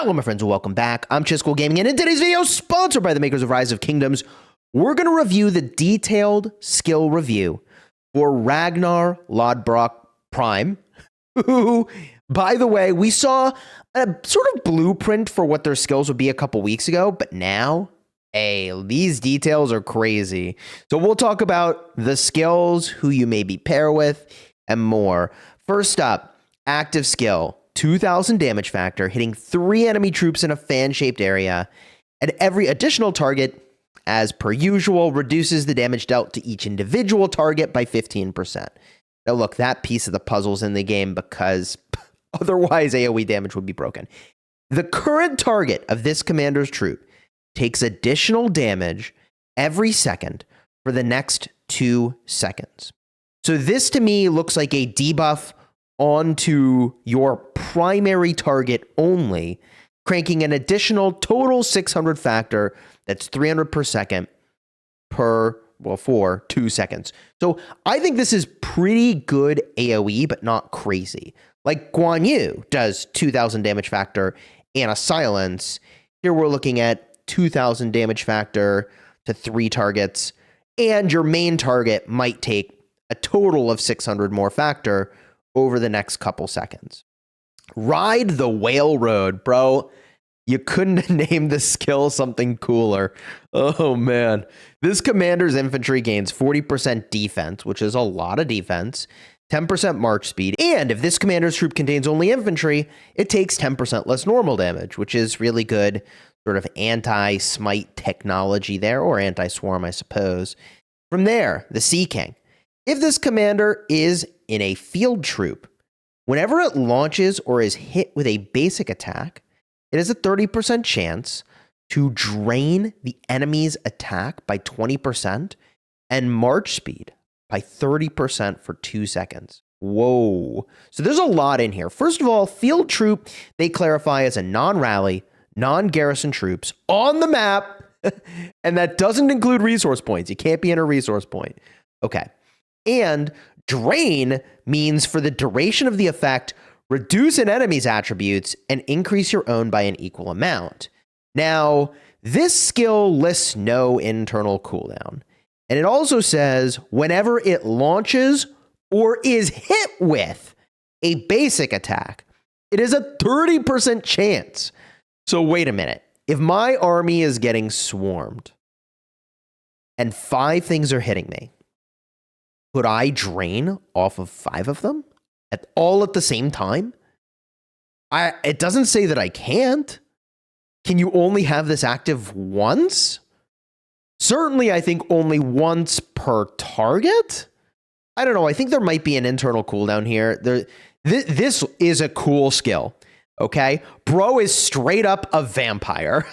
Hello, my friends, and welcome back. I'm Chisgule Gaming, and in today's video, sponsored by the makers of Rise of Kingdoms, we're going to review the detailed skill review for Ragnar Prime, who, by the way, we saw a sort of blueprint for what their skills would be a couple weeks ago, but now, hey, these details are crazy. So we'll talk about the skills, who you maybe pair with, and more. First up, active skill. 2,000 damage factor, hitting 3 enemy troops in a fan-shaped area, and every additional target, as per usual, reduces the damage dealt to each individual target by 15%. Now look, that piece of the puzzle's in the game because otherwise AoE damage would be broken. The current target of this commander's troop takes additional damage every second for the next 2 seconds. So this to me looks like a debuff onto your primary target only, cranking an additional total 600 factor, that's 300 per second for 2 seconds. So I think this is pretty good AoE, but not crazy. Like Guan Yu does 2,000 damage factor and a silence. Here we're looking at 2,000 damage factor to 3 targets, and your main target might take a total of 600 more factor over the next couple seconds. Ride the Whale Road, bro. You couldn't name the skill something cooler. Oh, man. This commander's infantry gains 40% defense, which is a lot of defense, 10% march speed, and if this commander's troop contains only infantry, it takes 10% less normal damage, which is really good sort of anti-smite technology there, or anti-swarm, I suppose. From there, the Sea King. If this commander is in a field troop, whenever it launches or is hit with a basic attack, it has a 30% chance to drain the enemy's attack by 20% and march speed by 30% for 2 seconds. Whoa. So there's a lot in here. First of all, field troop, they clarify as a non-rally, non-garrison troops on the map, and that doesn't include resource points. You can't be in a resource point. Okay. And drain means for the duration of the effect, reduce an enemy's attributes and increase your own by an equal amount. Now, this skill lists no internal cooldown. And it also says whenever it launches or is hit with a basic attack, it is a 30% chance. So wait a minute. If my army is getting swarmed and 5 things are hitting me, could I drain off of 5 of them all at the same time? It doesn't say that I can't. Can you only have this active once? Certainly, I think only once per target. I don't know. I think there might be an internal cooldown here. This is a cool skill. Okay, bro is straight up a vampire.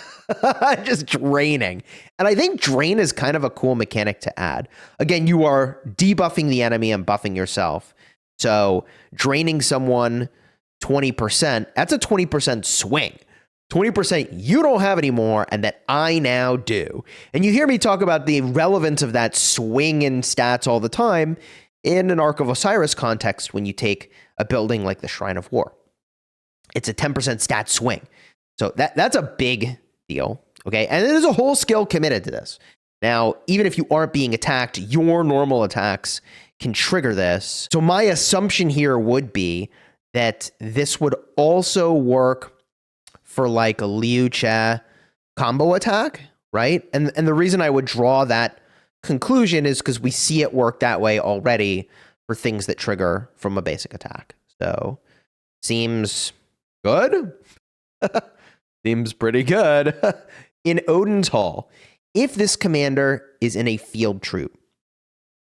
Just draining. And I think drain is kind of a cool mechanic to add. Again, you are debuffing the enemy and buffing yourself. So draining someone 20%, that's a 20% swing. 20% you don't have anymore and that I now do. And you hear me talk about the relevance of that swing in stats all the time in an Ark of Osiris context when you take a building like the Shrine of War. It's a 10% stat swing. So that's a big deal, okay? And there's a whole skill committed to this. Now, even if you aren't being attacked, your normal attacks can trigger this. So my assumption here would be that this would also work for like a Liu Che combo attack, right? And the reason I would draw that conclusion is because we see it work that way already for things that trigger from a basic attack. So seems good. Seems pretty good. In Odin's Hall, if this commander is in a field troop,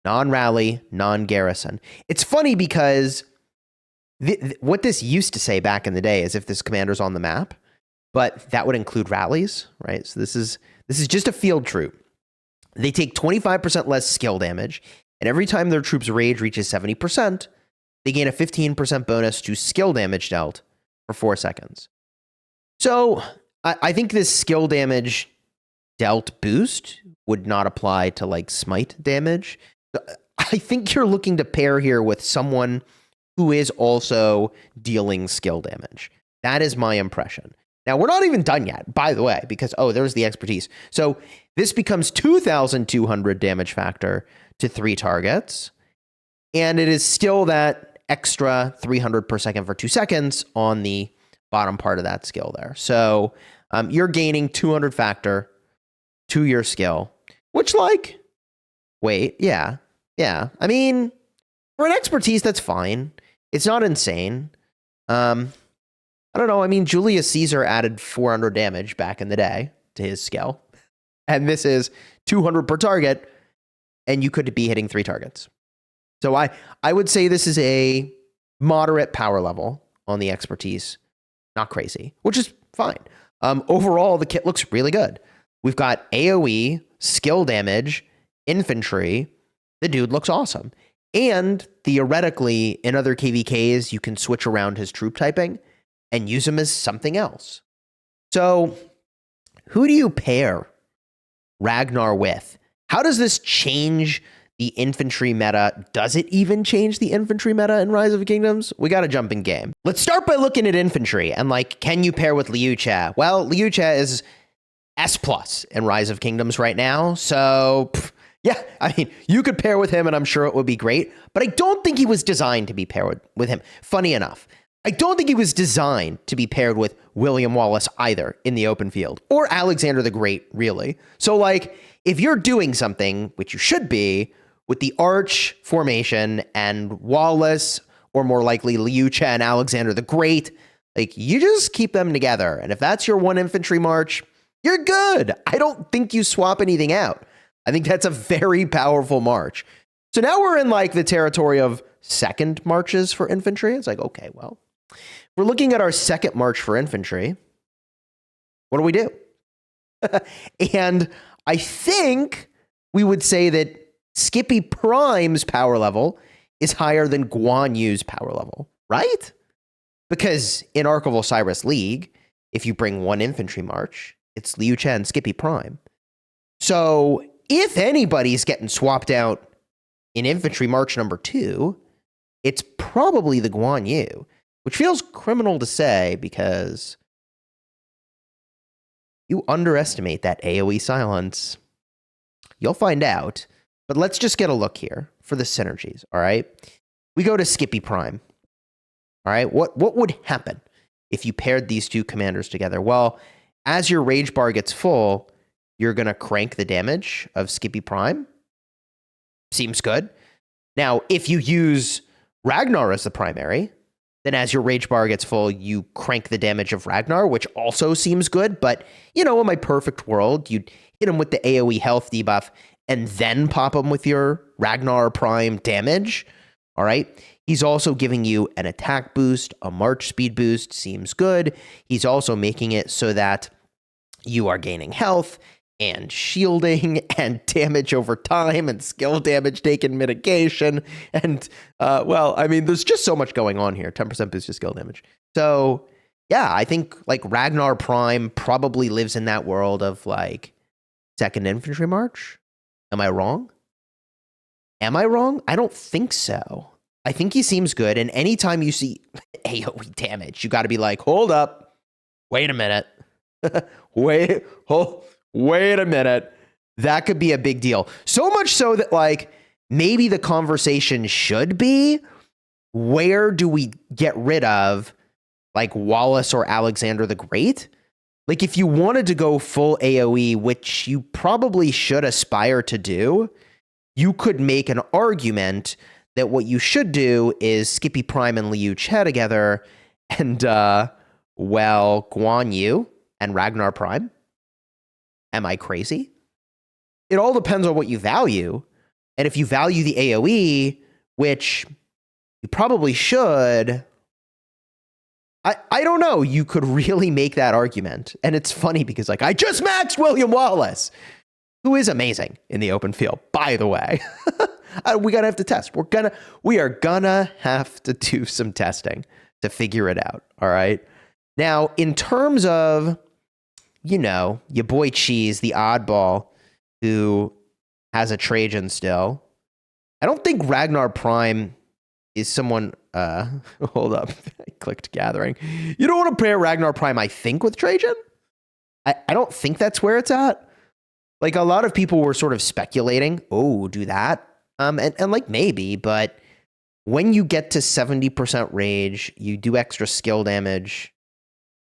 non-rally, non-garrison, it's funny because what this used to say back in the day is if this commander's on the map, but that would include rallies, right? So this is just a field troop. They take 25% less skill damage, and every time their troop's rage reaches 70%, they gain a 15% bonus to skill damage dealt for 4 seconds. So I think this skill damage dealt boost would not apply to like smite damage. I think you're looking to pair here with someone who is also dealing skill damage. That is my impression. Now, we're not even done yet, by the way, because, oh, there's the expertise. So this becomes 2,200 damage factor to 3 targets. And it is still that extra 300 per second for 2 seconds on the bottom part of that skill there. So you're gaining 200 factor to your skill, which yeah. I mean, for an expertise, that's fine. It's not insane. I don't know. I mean, Julius Caesar added 400 damage back in the day to his skill. And this is 200 per target, and you could be hitting 3 targets. So I would say this is a moderate power level on the expertise. Not crazy, which is fine. Overall, the kit looks really good. We've got AoE, skill damage, infantry. The dude looks awesome. And theoretically, in other KVKs, you can switch around his troop typing and use him as something else. So who do you pair Ragnar with? How does this change the infantry meta? Does it even change the infantry meta in Rise of Kingdoms? We got to jump in game. Let's start by looking at infantry and can you pair with Liu Che? Well, Liu Che is S+ in Rise of Kingdoms right now. So yeah, I mean, you could pair with him and I'm sure it would be great, but I don't think he was designed to be paired with him. Funny enough, I don't think he was designed to be paired with William Wallace either in the open field, or Alexander the Great, really. So if you're doing something, which you should be, with the Arch formation and Wallace, or more likely Liu Che and Alexander the Great, you just keep them together. And if that's your one infantry march, you're good. I don't think you swap anything out. I think that's a very powerful march. So now we're in the territory of second marches for infantry. It's okay, well, we're looking at our second march for infantry. What do we do? And I think we would say that Skippy Prime's power level is higher than Guan Yu's power level, right? Because in Ark of Osiris League, if you bring one infantry march, it's Liu Che and Skippy Prime. So if anybody's getting swapped out in infantry march number 2, it's probably the Guan Yu, which feels criminal to say because you underestimate that AoE silence. You'll find out. But let's just get a look here for the synergies, all right? We go to Skippy Prime, all right? What would happen if you paired these two commanders together? Well, as your rage bar gets full, you're going to crank the damage of Skippy Prime. Seems good. Now, if you use Ragnar as the primary, then as your rage bar gets full, you crank the damage of Ragnar, which also seems good. But, in my perfect world, you'd hit him with the AoE health debuff and then pop him with your Ragnar Prime damage. All right. He's also giving you an attack boost, a march speed boost. Seems good. He's also making it so that you are gaining health and shielding and damage over time and skill damage taken mitigation. And, there's just so much going on here. 10% boost to skill damage. So, yeah, I think Ragnar Prime probably lives in that world of second infantry march. Am I wrong? I don't think so. I think he seems good. And anytime you see AoE damage, you got to be hold up. Wait a minute. Wait a minute. That could be a big deal. So much so that maybe the conversation should be, where do we get rid of Wallace or Alexander the Great? If you wanted to go full AoE, which you probably should aspire to do, you could make an argument that what you should do is Skippy Prime and Liu Che together and, Guan Yu and Ragnar Prime. Am I crazy? It all depends on what you value. And if you value the AoE, which you probably should, I don't know. You could really make that argument. And it's funny because I just maxed William Wallace, who is amazing in the open field, by the way. We gotta have to test. We are gonna have to do some testing to figure it out. All right. Now, in terms of, your boy Cheese, the oddball who has a Trajan still, I don't think Ragnar Prime is someone hold up. I clicked gathering. You don't want to pair Ragnar Prime, I think, with Trajan. I don't think that's where it's at. Like, a lot of people were sort of speculating, oh, do that. And like, maybe, but when you get to 70% rage, you do extra skill damage,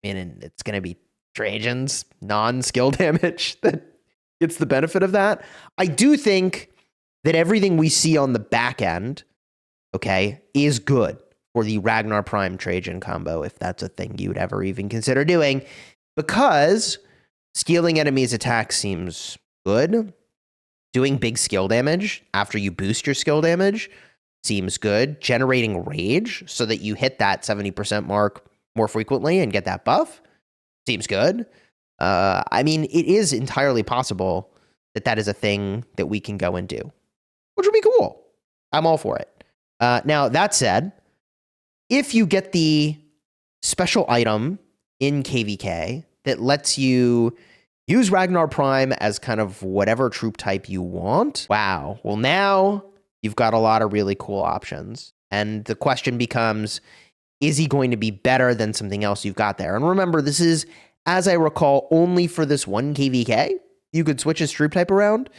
and it's going to be Trajan's non-skill damage that gets the benefit of that. I do think that everything we see on the back end, okay, is good for the Ragnar Prime Trajan combo, if that's a thing you would ever even consider doing, because scaling enemies' attack seems good. Doing big skill damage after you boost your skill damage seems good. Generating rage so that you hit that 70% mark more frequently and get that buff seems good. I mean, it is entirely possible that that is a thing that we can go and do, which would be cool. I'm all for it. Now, that said, if you get the special item in KVK that lets you use Ragnar Prime as kind of whatever troop type you want, wow. Well, now you've got a lot of really cool options. And the question becomes, is he going to be better than something else you've got there? And remember, this is, as I recall, only for this one KVK. You could switch his troop type around,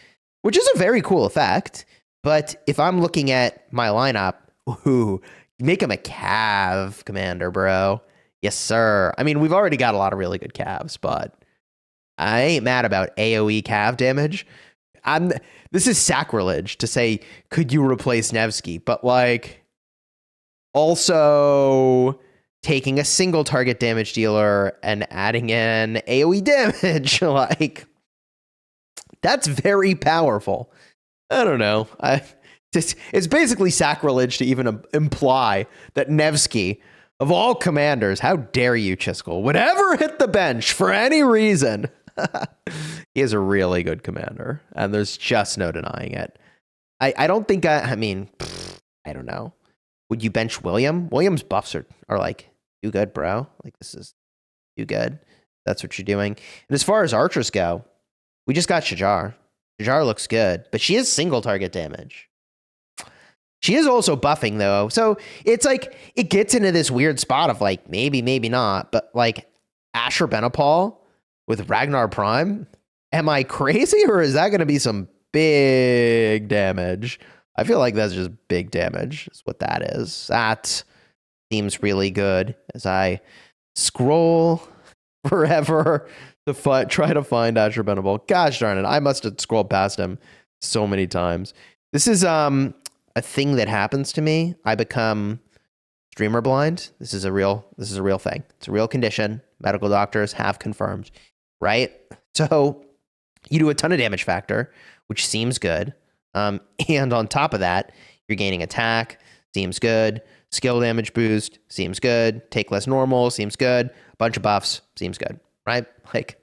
which is a very cool effect. But if I'm looking at my lineup, ooh, make him a Cav commander, bro. Yes, sir. I mean, we've already got a lot of really good Cavs, but I ain't mad about AoE Cav damage. This is sacrilege to say, could you replace Nevsky? But like, also taking a single target damage dealer and adding in AoE damage, like, that's very powerful. I don't know. It's basically sacrilege to even imply that Nevsky, of all commanders, how dare you, Chisgule, would ever hit the bench for any reason. He is a really good commander, and there's just no denying it. I don't think, I mean, I don't know. Would you bench William? William's buffs are like, you good, bro? Like, this is you good. That's what you're doing. And as far as archers go, we just got Shajar. Shajar looks good, but she is single target damage. She is also buffing, though. So it's like, it gets into this weird spot of like, maybe, maybe not. But like, Asher Benapal with Ragnar Prime, am I crazy, or is that going to be some big damage? I feel like that's just big damage is what that is. That seems really good as I scroll forever to try to find Asher Benapal. Gosh darn it, I must have scrolled past him so many times. This is a thing that happens to me. I become streamer blind. This is a real thing. It's a real condition. Medical doctors have confirmed, right? So you do a ton of damage factor, which seems good. And on top of that, you're gaining attack, seems good. Skill damage boost, seems good. Take less normal, seems good. Bunch of buffs, seems good, right? Like,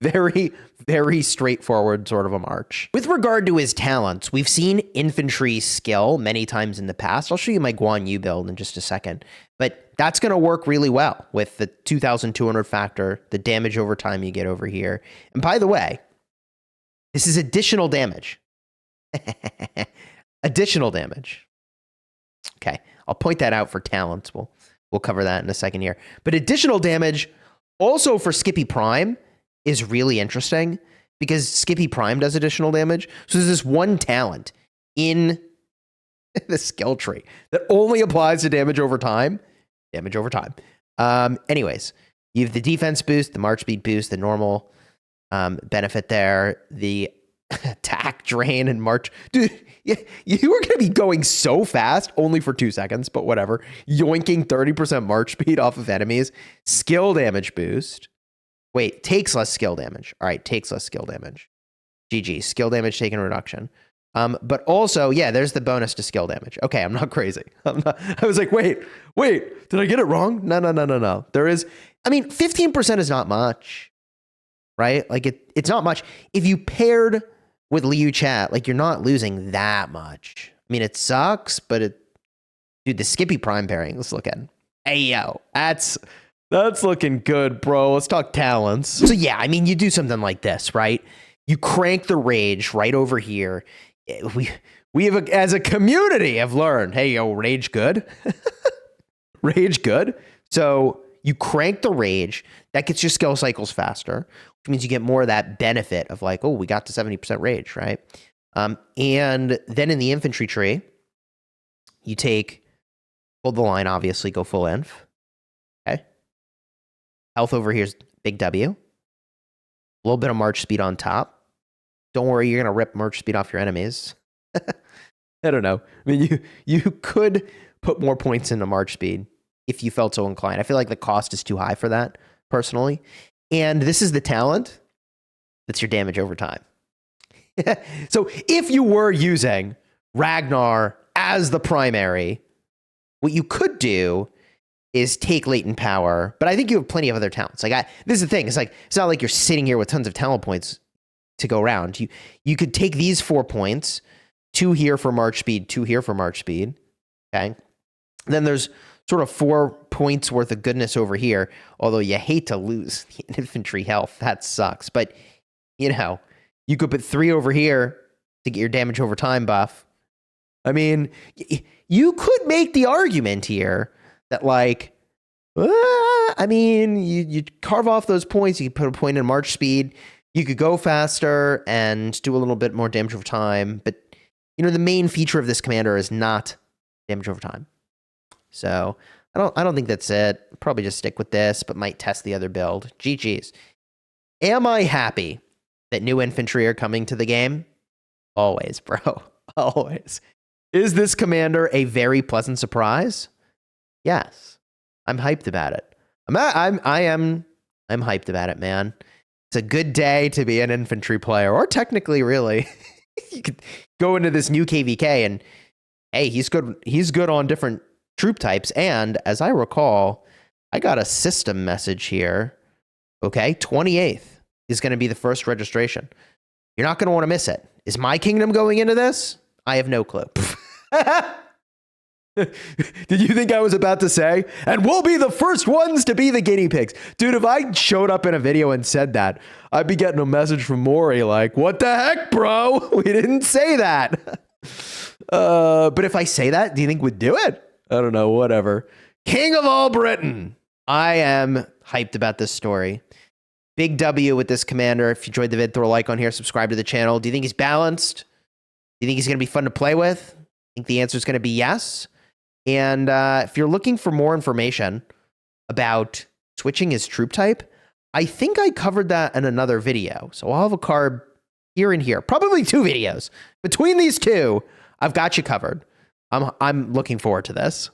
very, very straightforward sort of a march. With regard to his talents, we've seen infantry skill many times in the past. I'll show you my Guan Yu build in just a second. But that's going to work really well with the 2,200 factor, the damage over time you get over here. And by the way, this is additional damage. Additional damage. Okay, I'll point that out for talents. We'll cover that in a second here. But additional damage also for Skippy Prime is really interesting because Skippy Prime does additional damage. So there's this one talent in the skill tree that only applies to damage over time. Damage over time. Anyways, you have the defense boost, the march speed boost, the normal benefit there, the attack drain and march. Dude, you were going to be going so fast only for 2 seconds, but whatever. Yoinking 30% march speed off of enemies. Skill damage boost. Wait, takes less skill damage. All right, takes less skill damage. GG, skill damage taken reduction. But also, yeah, there's the bonus to skill damage. Okay, I'm not crazy. I was like, wait, did I get it wrong? No. There is, I mean, 15% is not much, right? Like, it's not much. If you paired with Liu Chat, like, you're not losing that much. I mean, it sucks, but dude, the Skippy Prime pairing, let's look at it. Hey, yo, that's looking good, bro. Let's talk talents. So yeah, I mean, you do something like this, right? You crank the rage right over here. we have, as a community, have learned, hey, yo, rage good. Rage good. So you crank the rage. That gets your skill cycles faster, which means you get more of that benefit of like, oh, we got to 70% rage, right? And then in the infantry tree, you take, hold the line, obviously, go full inf. Okay. Health over here is big W. A little bit of march speed on top. Don't worry, you're going to rip march speed off your enemies. I don't know. I mean, you could put more points into march speed if you felt so inclined. I feel like the cost is too high for that, personally. And this is the talent. That's your damage over time. So if you were using Ragnar as the primary, what you could do is take latent power, but I think you have plenty of other talents. Like this is the thing. It's like, it's not like you're sitting here with tons of talent points to go around. You could take these 4 points, 2 here for march speed, 2 here for march speed. Okay. Then there's sort of 4 points worth of goodness over here. Although you hate to lose the infantry health. That sucks. But you know, you could put 3 over here to get your damage over time buff. I mean, you could make the argument here that like, I mean, you carve off those points, you could put a point in march speed, you could go faster and do a little bit more damage over time. But, you know, the main feature of this commander is not damage over time. So I don't think that's it. Probably just stick with this, but might test the other build. GG's. Am I happy that new infantry are coming to the game? Always, bro. Always. Is this commander a very pleasant surprise? Yes. I'm hyped about it. I'm hyped about it, man. It's a good day to be an infantry player, or technically, really. You could go into this new KVK and, hey, he's good. He's good on different troop types. And as I recall, I got a system message here. Okay, 28th is going to be the first registration. You're not going to want to miss it. Is my kingdom going into this? I have no clue. Did you think I was about to say, and we'll be the first ones to be the guinea pigs? Dude, if I showed up in a video and said that, I'd be getting a message from Maury like, what the heck, bro? We didn't say that. But if I say that, do you think we'd do it? I don't know, whatever. King of all Britain. I am hyped about this story. Big W with this commander. If you enjoyed the vid, throw a like on here, subscribe to the channel. Do you think he's balanced? Do you think he's going to be fun to play with? I think the answer is going to be yes. And if you're looking for more information about switching his troop type, I think I covered that in another video. So I'll have a card here and here, probably 2 videos. Between these 2, I've got you covered. I'm looking forward to this.